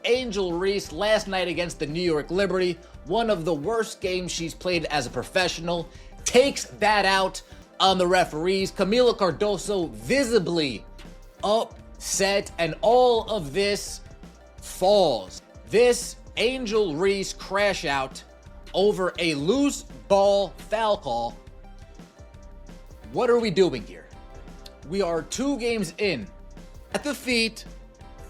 Angel Reese last night against the New York Liberty, one of the worst games she's played as a professional, takes that out on the referees. Kamilla Cardoso visibly upset, and all of this falls. This Angel Reese crash out over a loose ball foul call. What are we doing here? We are 2 games in at the feet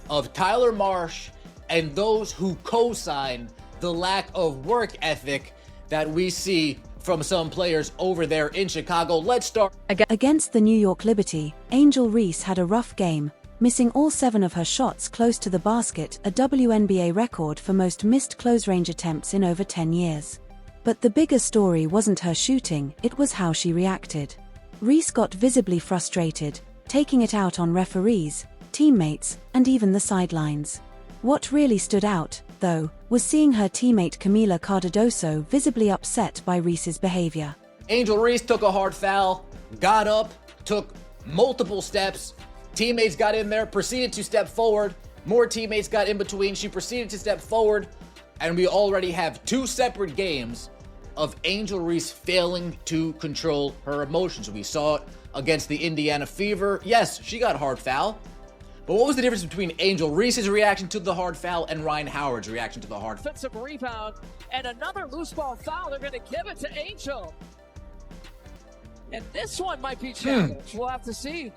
of Tyler Marsh and those who co-sign the lack of work ethic that we see from some players over there in Chicago. Let's start. Against the New York Liberty, Angel Reese had a rough game, missing all 7 of her shots close to the basket, a WNBA record for most missed close-range attempts in over 10 years. But the bigger story wasn't her shooting, it was how she reacted. Reese got visibly frustrated, taking it out on referees, teammates, and even the sidelines. What really stood out, though, was seeing her teammate Kamilla Cardoso visibly upset by Reese's behavior. Angel Reese took a hard foul, got up, took multiple steps. Teammates got in there, proceeded to step forward. More teammates got in between. She proceeded to step forward. And we already have 2 separate games of Angel Reese failing to control her emotions. We saw it against the Indiana Fever. Yes, she got a hard foul. But what was the difference between Angel Reese's reaction to the hard foul and Ryan Howard's reaction to the hard foul? Offensive rebound and another loose ball foul. They're going to give it to Angel. And this one might be challenged. We'll have to see.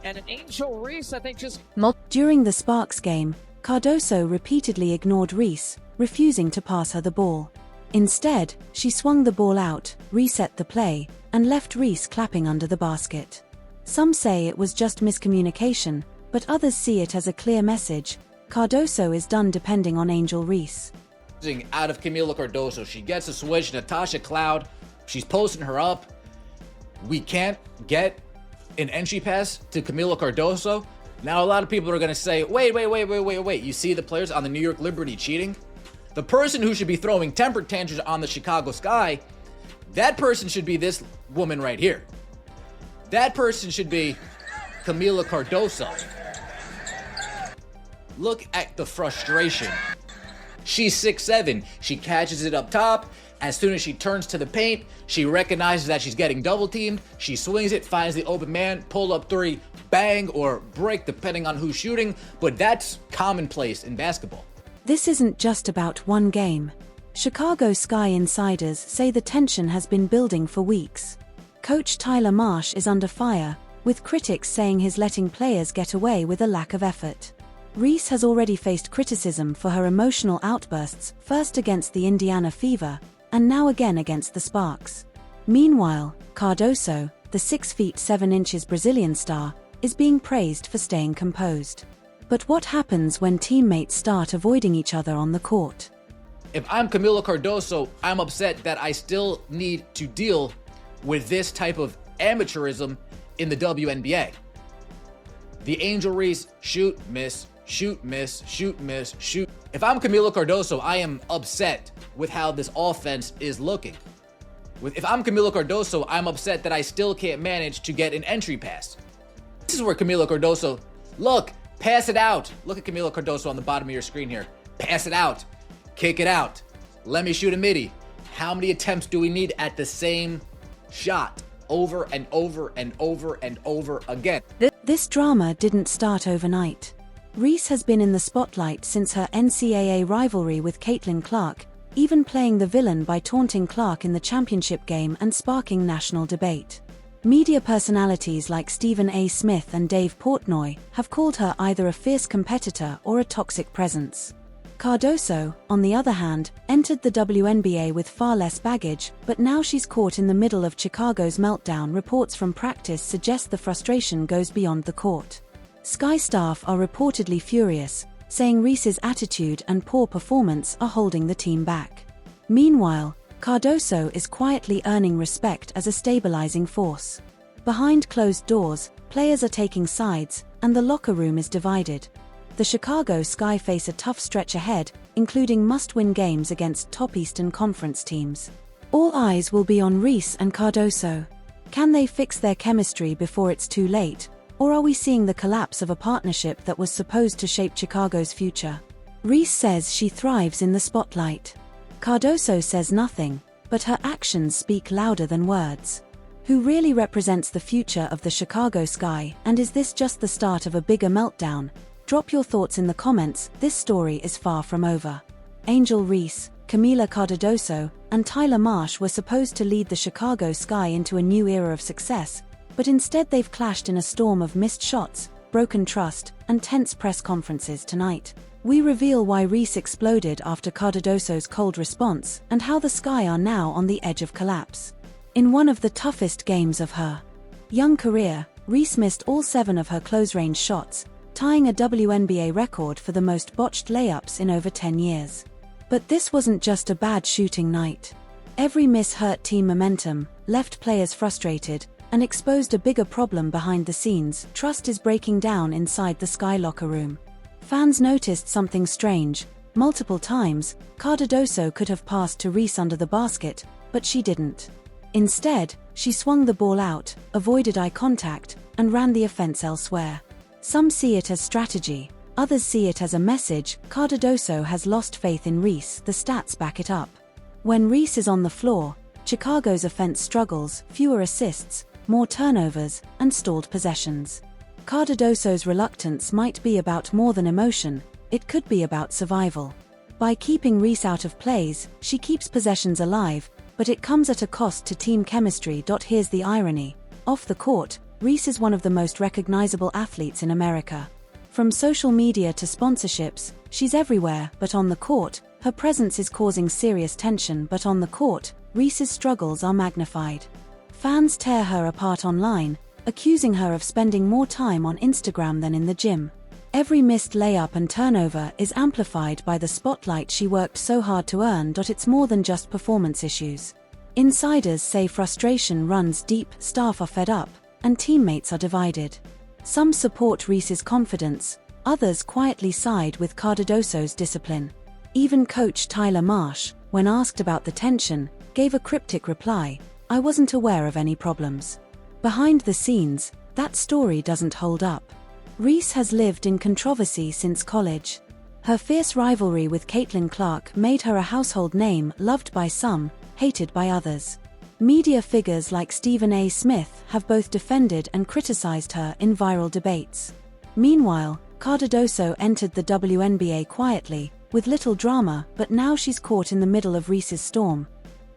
And an Angel Reese, I think, just... During the Sparks game, Cardoso repeatedly ignored Reese, refusing to pass her the ball. Instead, she swung the ball out, reset the play, and left Reese clapping under the basket. Some say it was just miscommunication, but others see it as a clear message. Cardoso is done depending on Angel Reese. Out of Kamilla Cardoso, she gets a switch. Natasha Cloud, she's posting her up. We can't get an entry pass to Kamilla Cardoso. Now, a lot of people are going to say, wait. You see the players on the New York Liberty cheating? The person who should be throwing temper tantrums on the Chicago Sky, that person should be this woman right here. That person should be Kamilla Cardoso. Look at the frustration. She's 6'7". She catches it up top. As soon as she turns to the paint, she recognizes that she's getting double teamed. She swings it, finds the open man, pull up 3, bang or break depending on who's shooting. But that's commonplace in basketball. This isn't just about one game. Chicago Sky insiders say the tension has been building for weeks. Coach Tyler Marsh is under fire, with critics saying he's letting players get away with a lack of effort. Reese has already faced criticism for her emotional outbursts, first against the Indiana Fever, and now again against the Sparks. Meanwhile, Cardoso, the 6'7" Brazilian star, is being praised for staying composed. But what happens when teammates start avoiding each other on the court? If I'm Kamilla Cardoso, I'm upset that I still need to deal with this type of amateurism in the WNBA. The Angel Reese shoot, miss, shoot, miss, shoot, miss, shoot. If I'm Kamilla Cardoso, I am upset with how this offense is looking. If I'm Kamilla Cardoso, I'm upset that I still can't manage to get an entry pass. This is where Kamilla Cardoso, look, pass it out. Look at Kamilla Cardoso on the bottom of your screen here. Pass it out. Kick it out. Let me shoot a midi. How many attempts do we need at the same shot? Over and over and over and over again. This drama didn't start overnight. Reese has been in the spotlight since her NCAA rivalry with Caitlin Clark, even playing the villain by taunting Clark in the championship game and sparking national debate. Media personalities like Stephen A. Smith and Dave Portnoy have called her either a fierce competitor or a toxic presence. Cardoso, on the other hand, entered the WNBA with far less baggage, but now she's caught in the middle of Chicago's meltdown. Reports from practice suggest the frustration goes beyond the court. Sky staff are reportedly furious, saying Reese's attitude and poor performance are holding the team back. Meanwhile, Cardoso is quietly earning respect as a stabilizing force. Behind closed doors, players are taking sides, and the locker room is divided. The Chicago Sky face a tough stretch ahead, including must-win games against top Eastern Conference teams. All eyes will be on Reese and Cardoso. Can they fix their chemistry before it's too late, Or are we seeing the collapse of a partnership that was supposed to shape Chicago's future? Reese says she thrives in the spotlight. Cardoso says nothing, but her actions speak louder than words. Who really represents the future of the Chicago Sky, and is this just the start of a bigger meltdown? Drop your thoughts in the comments. This story is far from over. Angel Reese, Kamilla Cardoso, and Tyler Marsh were supposed to lead the Chicago Sky into a new era of success, but instead they've clashed in a storm of missed shots, broken trust, and tense press conferences tonight. We reveal why Reese exploded after Cardoso's cold response, and how the Sky are now on the edge of collapse. In one of the toughest games of her young career, Reese missed all 7 of her close-range shots, tying a WNBA record for the most botched layups in over 10 years. But this wasn't just a bad shooting night. Every miss hurt team momentum, left players frustrated, and exposed a bigger problem behind the scenes. Trust is breaking down inside the Sky locker room. Fans noticed something strange. Multiple times, Cardoso could have passed to Reese under the basket, but she didn't. Instead, she swung the ball out, avoided eye contact, and ran the offense elsewhere. Some see it as strategy, others see it as a message. Cardoso has lost faith in Reese. The stats back it up. When Reese is on the floor, Chicago's offense struggles, fewer assists, more turnovers, and stalled possessions. Cardoso's reluctance might be about more than emotion, it could be about survival. By keeping Reese out of plays, she keeps possessions alive, but it comes at a cost to team chemistry. Here's the irony. Off the court, Reese is one of the most recognizable athletes in America. From social media to sponsorships, she's everywhere, but on the court, her presence is causing serious tension. But on the court, Reese's struggles are magnified. Fans tear her apart online, accusing her of spending more time on Instagram than in the gym. Every missed layup and turnover is amplified by the spotlight she worked so hard to earn. It's more than just performance issues. Insiders say frustration runs deep, staff are fed up, and teammates are divided. Some support Reese's confidence, others quietly side with Cardoso's discipline. Even coach Tyler Marsh, when asked about the tension, gave a cryptic reply: "I wasn't aware of any problems." Behind the scenes, that story doesn't hold up. Reese has lived in controversy since college. Her fierce rivalry with Caitlin Clark made her a household name, loved by some, hated by others. Media figures like Stephen A. Smith have both defended and criticized her in viral debates. Meanwhile, Cardoso entered the WNBA quietly, with little drama, but now she's caught in the middle of Reese's storm.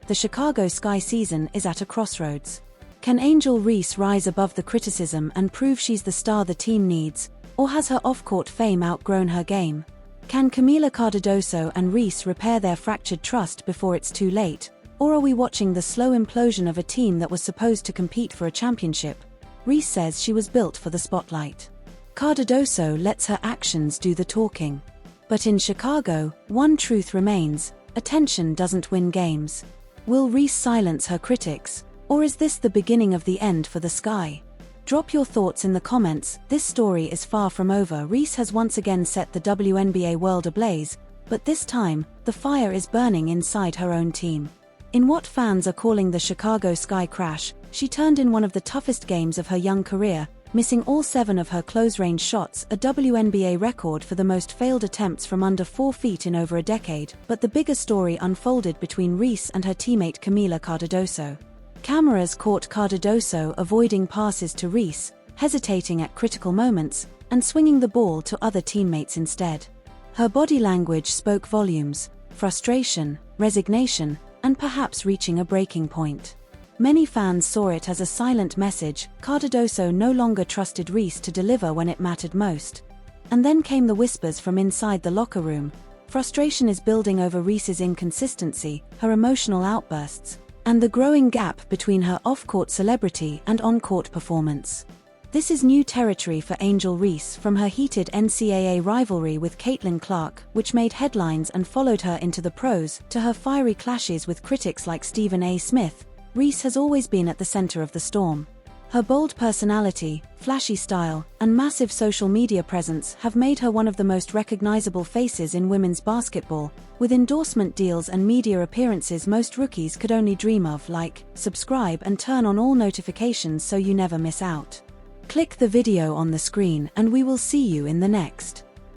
The Chicago Sky season is at a crossroads. Can Angel Reese rise above the criticism and prove she's the star the team needs, or has her off-court fame outgrown her game? Can Kamilla Cardoso and Reese repair their fractured trust before it's too late, or are we watching the slow implosion of a team that was supposed to compete for a championship? Reese says she was built for the spotlight. Cardoso lets her actions do the talking. But in Chicago, one truth remains: attention doesn't win games. Will Reese silence her critics, or is this the beginning of the end for the Sky? Drop your thoughts in the comments. This story is far from over. Reese has once again set the WNBA world ablaze, but this time, the fire is burning inside her own team. In what fans are calling the Chicago Sky crash, she turned in one of the toughest games of her young career, missing all 7 of her close-range shots, a WNBA record for the most failed attempts from under 4 feet in over a decade. But the bigger story unfolded between Reese and her teammate Kamilla Cardoso. Cameras caught Cardoso avoiding passes to Reese, hesitating at critical moments, and swinging the ball to other teammates instead. Her body language spoke volumes: frustration, resignation, and perhaps reaching a breaking point. Many fans saw it as a silent message. Cardoso no longer trusted Reese to deliver when it mattered most. And then came the whispers from inside the locker room. Frustration is building over Reese's inconsistency, her emotional outbursts, and the growing gap between her off-court celebrity and on-court performance. This is new territory for Angel Reese. From her heated NCAA rivalry with Caitlin Clark, which made headlines and followed her into the pros, to her fiery clashes with critics like Stephen A. Smith, Reese has always been at the center of the storm. Her bold personality, flashy style, and massive social media presence have made her one of the most recognizable faces in women's basketball, with endorsement deals and media appearances most rookies could only dream of. Like, subscribe and turn on all notifications so you never miss out. Click the video on the screen and we will see you in the next.